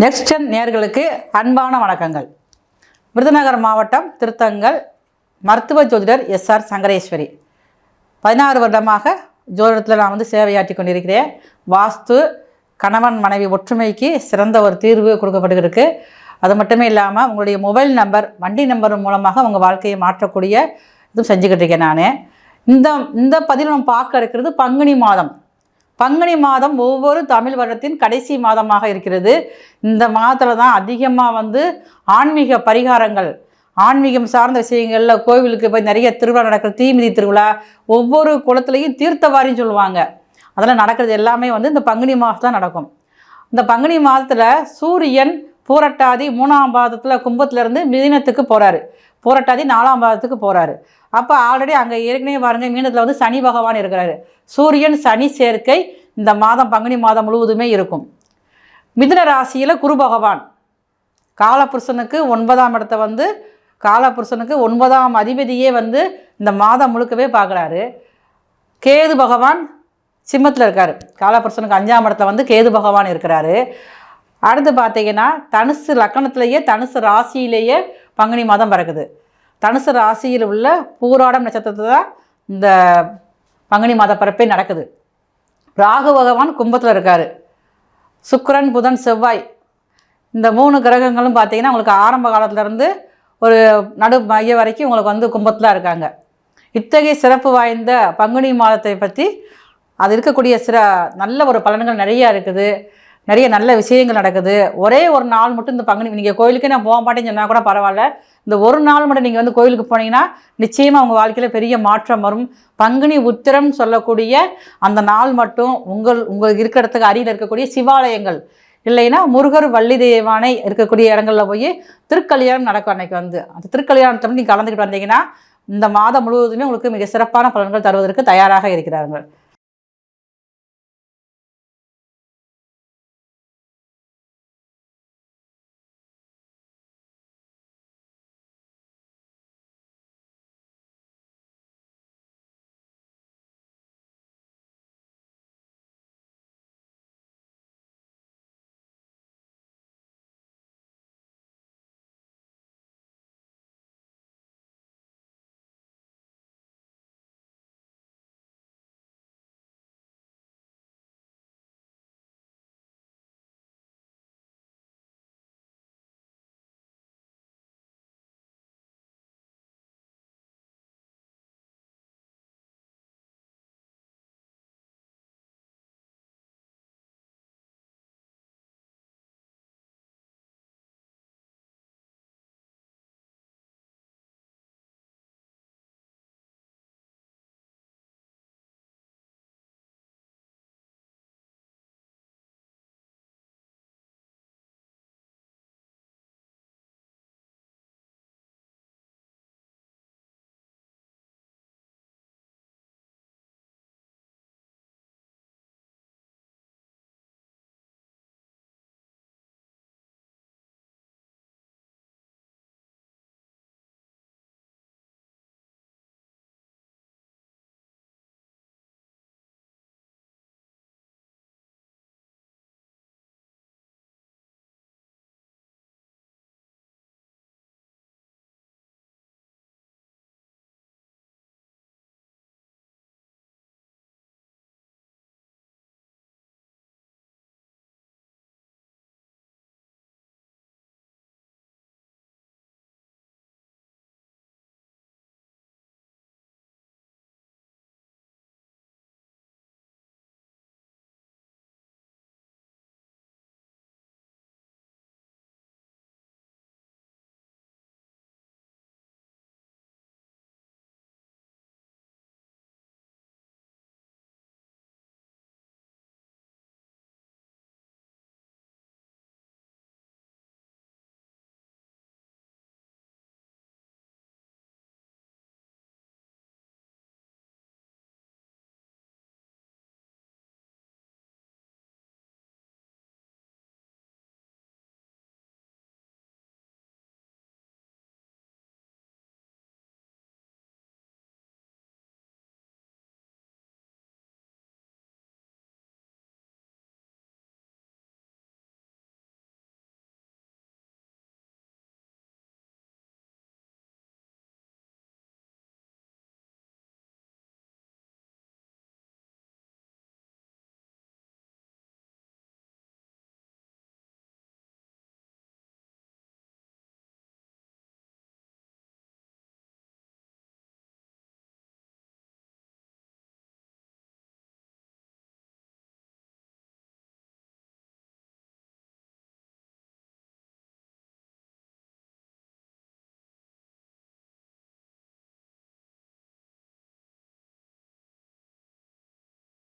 Next நேயர்களுக்கு அன்பான வணக்கங்கள். விருதுநகர் மாவட்டம் திருத்தங்கல் மருத்துவ ஜோதிடர் எஸ்ஆர் சங்கரேஸ்வரி. 16 வருடமாக ஜோதிடத்தில் நான் சேவையாற்றி கொண்டிருக்கிறேன். வாஸ்து, கணவன் மனைவி ஒற்றுமைக்கு சிறந்த ஒரு தீர்வு கொடுக்கப்பட்டுருக்கு. அது மட்டுமே இல்லாமல் உங்களுடைய மொபைல் நம்பர், வண்டி நம்பர் மூலமாக உங்கள் வாழ்க்கையை மாற்றக்கூடிய இதுவும் செஞ்சுக்கிட்டு இருக்கேன். நான் இந்த பதிவில் நம்ம பார்க்க இருக்கிறது பங்குனி மாதம். பங்குனி மாதம் ஒவ்வொரு தமிழ் வருடத்தின் கடைசி மாதமாக இருக்கிறது. இந்த மாதத்தில் தான் அதிகமாக ஆன்மீக பரிகாரங்கள், ஆன்மீகம் சார்ந்த விஷயங்களில் கோவிலுக்கு போய் நிறைய திருவிழா நடக்கிற, தீமிதி திருவிழா, ஒவ்வொரு குளத்துலையும் தீர்த்தவாரின்னு சொல்லுவாங்க. அதெல்லாம் நடக்கிறது எல்லாமே இந்த பங்குனி மாதம் தான் நடக்கும். இந்த பங்குனி மாதத்தில் சூரியன் பூரட்டாதி 3ஆம் பாதத்தில் கும்பத்திலேருந்து மீனத்துக்கு போகிறாரு, பூரட்டாதி 4ஆம் பாதத்துக்கு போகிறாரு. அப்போ ஆல்ரெடி அங்கே ஏற்கனவே பாருங்கள், மீனத்தில் சனி பகவான் இருக்கிறாரு. சூரியன் சனி சேர்க்கை இந்த மாதம் பங்குனி மாதம் முழுவதுமே இருக்கும். மிதுன ராசியில் குரு பகவான் காலபுருஷனுக்கு 9ஆம் இடத்தை காலபுருஷனுக்கு 9ஆம் அதிபதியே இந்த மாதம் முழுக்கவே பார்க்குறாரு. கேது பகவான் சிம்மத்தில் இருக்கார். காலபுருஷனுக்கு 5ஆம் இடத்துல கேது பகவான் இருக்கிறாரு. அடுத்து பார்த்தீங்கன்னா தனுசு லக்கணத்திலேயே, தனுசு ராசியிலேயே பங்குனி மாதம் பிறக்குது. தனுசு ராசியில் உள்ள பூராடம் நட்சத்திரத்தில் தான் இந்த பங்குனி மாத பிறப்பே நடக்குது. ராகு பகவான் கும்பத்தில் இருக்கார். சுக்கிரன், புதன், செவ்வாய் இந்த 3 கிரகங்களும் பார்த்தீங்கன்னா உங்களுக்கு ஆரம்ப காலத்துலேருந்து ஒரு நடு மைய வரைக்கும் உங்களுக்கு கும்பத்தில் இருக்காங்க. இத்தகைய சிறப்பு வாய்ந்த பங்குனி மாதத்தை பற்றி அது இருக்கக்கூடிய நல்ல ஒரு பலன்கள் நிறையா இருக்குது. நிறைய நல்ல விஷயங்கள் நடக்குது. ஒரே ஒரு நாள் மட்டும் இந்த பங்குனி, நீங்கள் கோயிலுக்கே நான் போக மாட்டேன்னு சொன்னால் கூட பரவாயில்ல, இந்த ஒரு நாள் மட்டும் நீங்கள் கோயிலுக்கு போனீங்கன்னா நிச்சயமாக உங்கள் வாழ்க்கையில் பெரிய மாற்றம் வரும். பங்குனி உத்திரம் சொல்லக்கூடிய அந்த நாள் மட்டும் உங்களுக்கு இருக்கிற இடத்துக்கு அருகில் இருக்கக்கூடிய சிவாலயங்கள், இல்லைன்னா முருகர், வள்ளி தேவானை இருக்கக்கூடிய இடங்களில் போய் திருக்கல்யாணம் நடக்கும். அன்றைக்கி அந்த திருக்கல்யாணத்தை நீங்கள் கலந்துக்கிட்டு வந்தீங்கன்னா இந்த மாதம் முழுவதுமே உங்களுக்கு மிக சிறப்பான பலன்கள் தருவதற்கு தயாராக இருக்கிறார்கள்.